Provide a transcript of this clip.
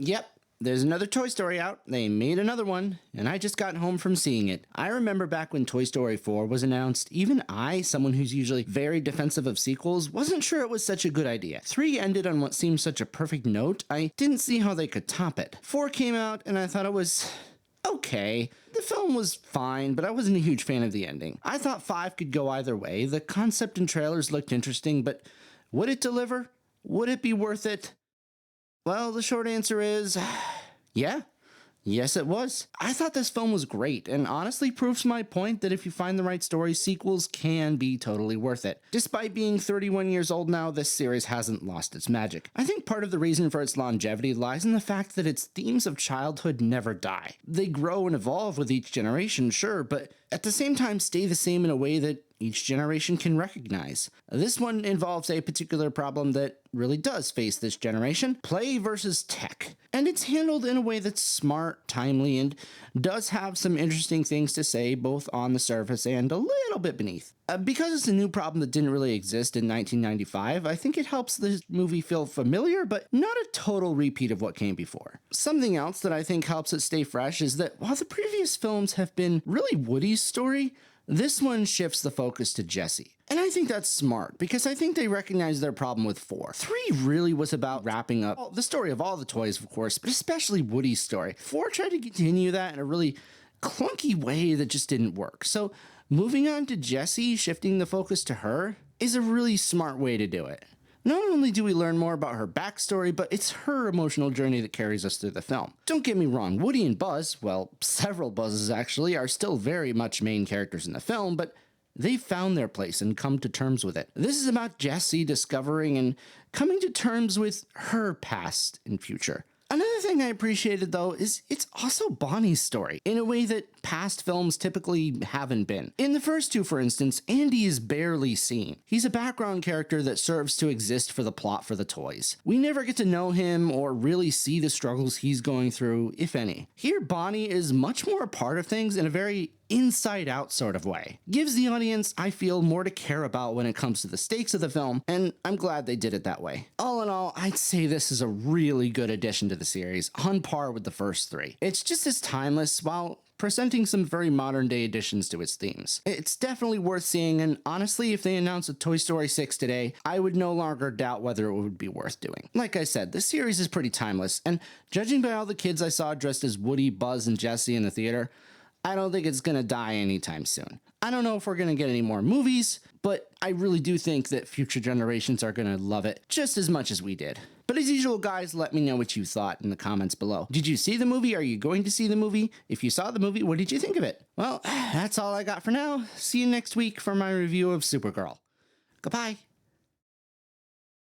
Yep, there's another Toy Story out. They made another one, and I just got home from seeing it. I remember back when Toy Story 4 was announced, even I, someone who's usually very defensive of sequels, wasn't sure it was such a good idea. 3 ended on what seemed such a perfect note, I didn't see how they could top it. 4 came out, and I thought it was okay. The film was fine, but I wasn't a huge fan of the ending. I thought 5 could go either way. The concept and trailers looked interesting, but would it deliver? Would it be worth it? Well, the short answer is yeah. Yes, it was. I thought this film was great, and honestly proves my point that if you find the right story, sequels can be totally worth it. Despite being 31 years old now, this series hasn't lost its magic. I think part of the reason for its longevity lies in the fact that its themes of childhood never die. They grow and evolve with each generation, sure, but at the same time stay the same in a way that each generation can recognize. This one involves a particular problem that really does face this generation: play versus tech. And it's handled in a way that's smart, timely, and does have some interesting things to say both on the surface and a little bit beneath. Because it's a new problem that didn't really exist in 1995, I think it helps the movie feel familiar, but not a total repeat of what came before. Something else that I think helps it stay fresh is that while the previous films have been really Woody's story, this one shifts the focus to Jessie. And I think that's smart, because I think they recognize their problem with 4. 3 really was about wrapping up the story of all the toys, of course, but especially Woody's story. 4 tried to continue that in a really clunky way that just didn't work. So moving on to Jessie, shifting the focus to her, is a really smart way to do it. Not only do we learn more about her backstory, but it's her emotional journey that carries us through the film. Don't get me wrong, Woody and Buzz, well, several Buzzes actually, are still very much main characters in the film, but they've found their place and come to terms with it. This is about Jessie discovering and coming to terms with her past and future. Another thing I appreciated, though, is it's also Bonnie's story, in a way that past films typically haven't been. In the first 2, for instance, Andy is barely seen. He's a background character that serves to exist for the plot for the toys. We never get to know him or really see the struggles he's going through, if any. Here, Bonnie is much more a part of things in a very inside-out sort of way. Gives the audience, I feel, more to care about when it comes to the stakes of the film, and I'm glad they did it that way. All in all, I'd say this is a really good addition to the series, on par with the first 3. It's just as timeless while presenting some very modern day additions to its themes. It's definitely worth seeing, and honestly, if they announced a Toy Story 6 today, I would no longer doubt whether it would be worth doing. Like I said, this series is pretty timeless, and judging by all the kids I saw dressed as Woody, Buzz, and Jessie in the theater, I don't think it's gonna die anytime soon. I don't know if we're gonna get any more movies, but I really do think that future generations are gonna love it just as much as we did. But as usual, guys, let me know what you thought in the comments below. Did you see the movie? Are you going to see the movie? If you saw the movie, what did you think of it? Well, that's all I got for now. See you next week for my review of Supergirl. Goodbye.